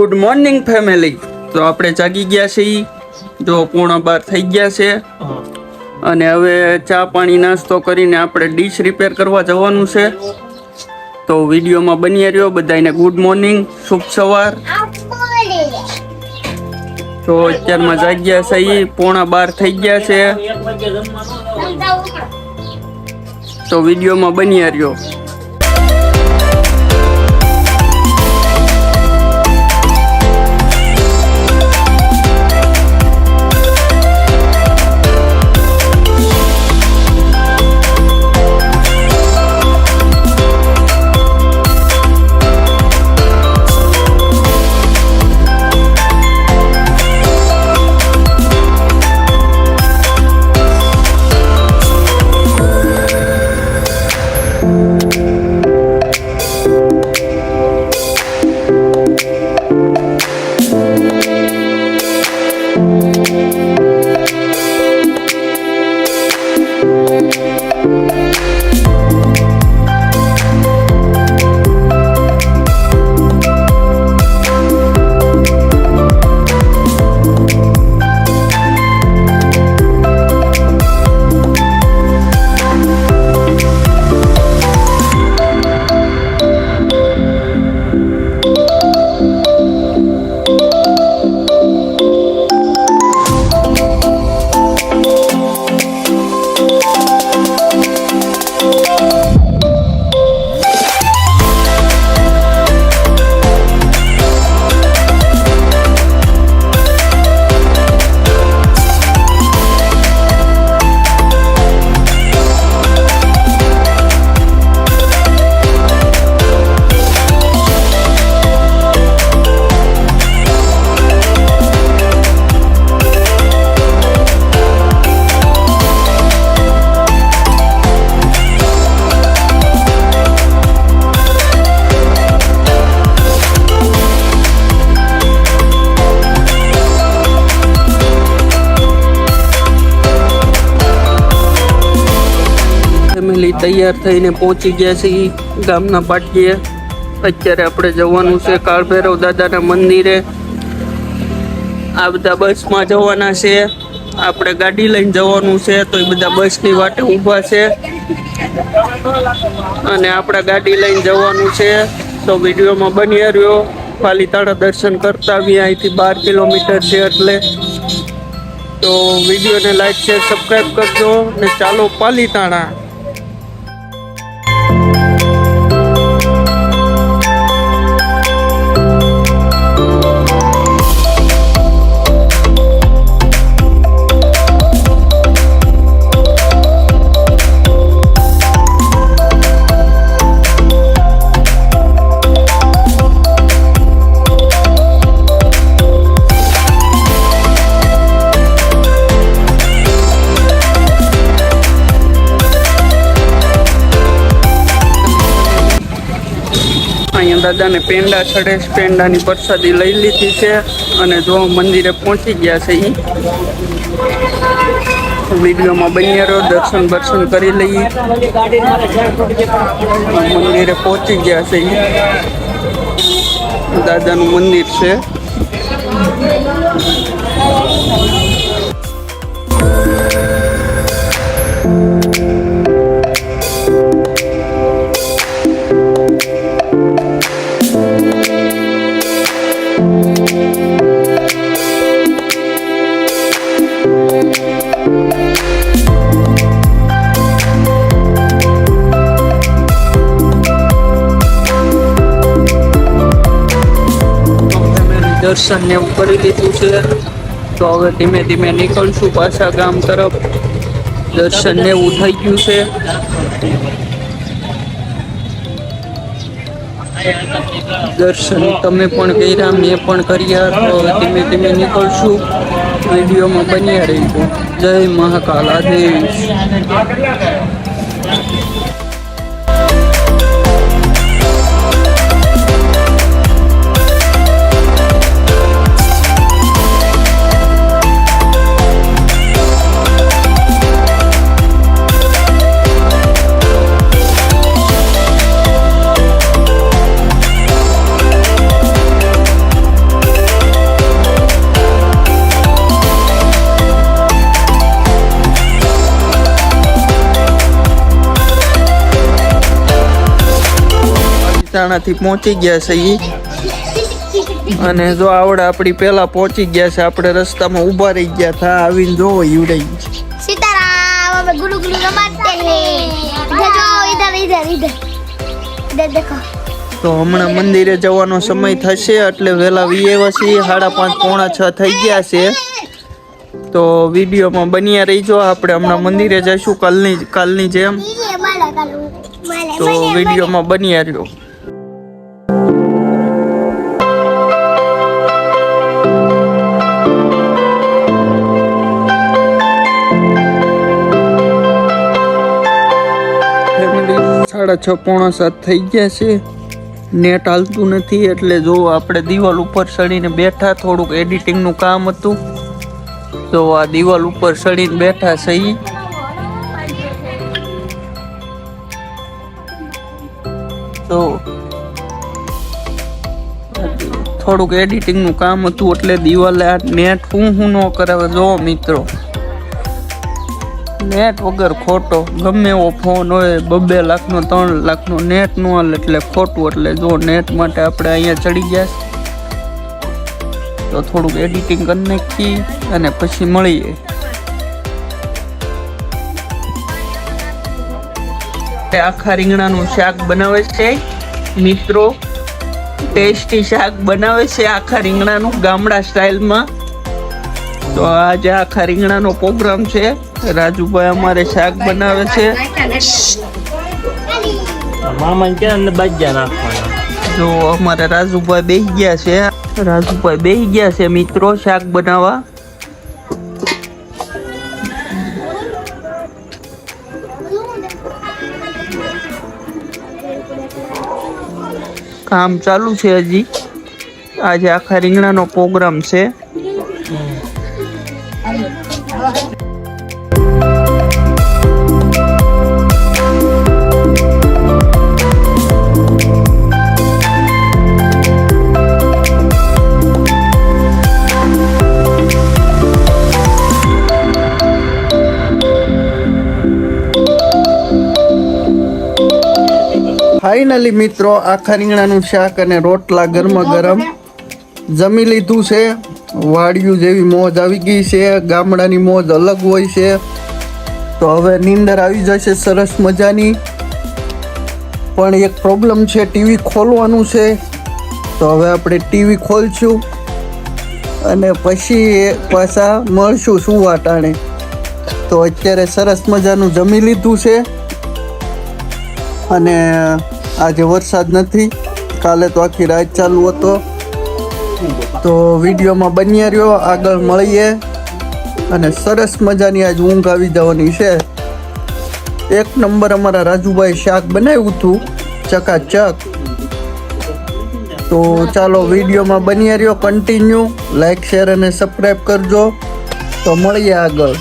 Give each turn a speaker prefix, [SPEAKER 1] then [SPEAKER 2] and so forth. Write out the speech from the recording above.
[SPEAKER 1] Good morning family. તો આપણે જાગી ગયા છીએ, જો 11:15 થઈ ગયા છે અને હવે ચા પાણી નાસ્તો કરીને આપણે ડીશ રિપેર કરવા જવાનું છે. તો વિડીયોમાં બની રહ્યો. બધાને ગુડ મોર્નિંગ, શુભ સવાર. તો અત્યારમાં જાગ્યા છીએ, 11:15 થઈ ગયા છે. તો વિડીયોમાં બની રહ્યો. તૈયાર થઈને પહોંચી ગયા છીએ ગામના પાટીએ. અત્યારે આપણે જવાનું છે કાળભૈરવ દાદાના મંદિરે. આ બધા બસમાં જવાના છે, આપણે ગાડી લઈને જવાનું છે. તો એ બધા બસની વાટે ઊભા છે અને આપણે ગાડી લઈને જવાનું છે. તો વિડીયોમાં બની રહ્યો. પાલીતાણા દર્શન કરતા આવીએ, અહીંથી 12 કિલોમીટર છે એટલે. તો વિડીયોને લાઈક શેર સબસ્ક્રાઈબ કરજો ને ચાલો પાલીતાણા. અહીંયા દાદાને પેંડા ચડે, પેંડાની પ્રસાદી લઈ લીધી છે અને જો મંદિરે પહોંચી ગયા છે. વિડીયોમાં બની રહ્યો. દર્શન કરી લઈએ. મંદિરે પહોંચી ગયા છે. દાદાનું મંદિર છે. દર્શન ને એવું કરી લીધું છે. તો હવે ધીમે ધીમે નીકળશું પાછા ગામ તરફ. દર્શન ને એવું થઈ ગયું છે. દર્શન તમે પણ કર્યા, મેં પણ કર્યા. તો હવે ધીમે ધીમે નીકળશું. વિડીયોમાં બન્યા રહીશું. જય મહાકાલ આદેશ. પાલિતાણાથી પહોંચી ગયા છે ઈ. અને જો આવડે આપણી પેલા પહોંચી ગયા છે. આપણે રસ્તામાં ઊભા રહી ગયા હતા. આવીને જોવો ઈવડાઈ
[SPEAKER 2] सीताराम अब गुरु गुरु रमाते हैं इधर जाओ इधर देखो.
[SPEAKER 1] તો હમણાં મંદિરે જવાનો સમય થશે એટલે વહેલા વીએ છીએ. 5:30 પોણા 6 થઈ ગયા છે. તો વિડીયોમાં બન્યા રહીજો. આપણે હમણાં મંદિરે જઈશું કાલની જેમ. તો વિડીયોમાં બન્યા રહ્યો. ફેમિલી 6:30 પોણા 7 થઈ ગયા છે. નેટ હાલતું નથી એટલે જો આપણે દિવાલ ઉપર ચડીને બેઠા. થોડુંક એડિટિંગનું કામ હતું તો આ દિવાલ ઉપર ચડીને બેઠા સહી. તો થોડુંક એડિટિંગનું કામ હતું એટલે દિવાલે આ નેટ હું ન કરાવે. જો મિત્રો નેટ વગર ખોટો. ગમે એવો ફોન હોય 2 લાખનો 3 લાખનો નેટ ન હાલે એટલે ખોટું. એટલે જો નેટ માટે આપણે અહીંયા ચડી ગયા તો થોડુંક એડિટિંગ કરી નાખી અને પછી મળીએ. આખા રીંગણાનું શાક બનાવે છે મિત્રો. ટેસ્ટી શાક બનાવે છે આખા રીંગણાનું ગામડા સ્ટાઇલમાં. તો આજે આખા રીંગણાનો પ્રોગ્રામ છે. રાજુભાઈ અમારે શાક બનાવે છે. જો અમારે રાજુભાઈ બેસી ગયા છે મિત્રો શાક બનાવવા. કામ ચાલુ છે હજી. આજે આખા રીંગણાનો પ્રોગ્રામ છે. ફાઇનલી મિત્રો આખા રીંગણાનું શાક અને રોટલા ગરમા ગરમ જમી લીધું છે. વાડિયું જેવી મોજ આવી ગઈ છે. ગામડાની મોજ અલગ હોય છે. તો હવે નીંદર આવી જશે સરસ મજાની. પણ એક પ્રોબ્લેમ છે, ટીવી ખોલવાનું છે. તો હવે આપણે ટીવી ખોલશું અને પછી પાછા મળશું સુવા ટાણે. તો અત્યારે સરસ મજાનું જમી લીધું છે. અને આજે વરસાદ નથી. કાલે તો આખી રાત ચાલુ હતો. તો વિડીયોમાં બન્યા રહ્યો. આગળ મળીએ. અને સરસ મજાની આજ ઊંઘ આવી જવાની છે. એક નંબર અમારા રાજુભાઈ શાક બનાવ્યું હતું ચકાચક. તો ચાલો વિડીયોમાં બન્યા રહ્યો. કન્ટિન્યુ લાઈક શેર અને સબસ્ક્રાઈબ કરજો. તો મળીએ આગળ.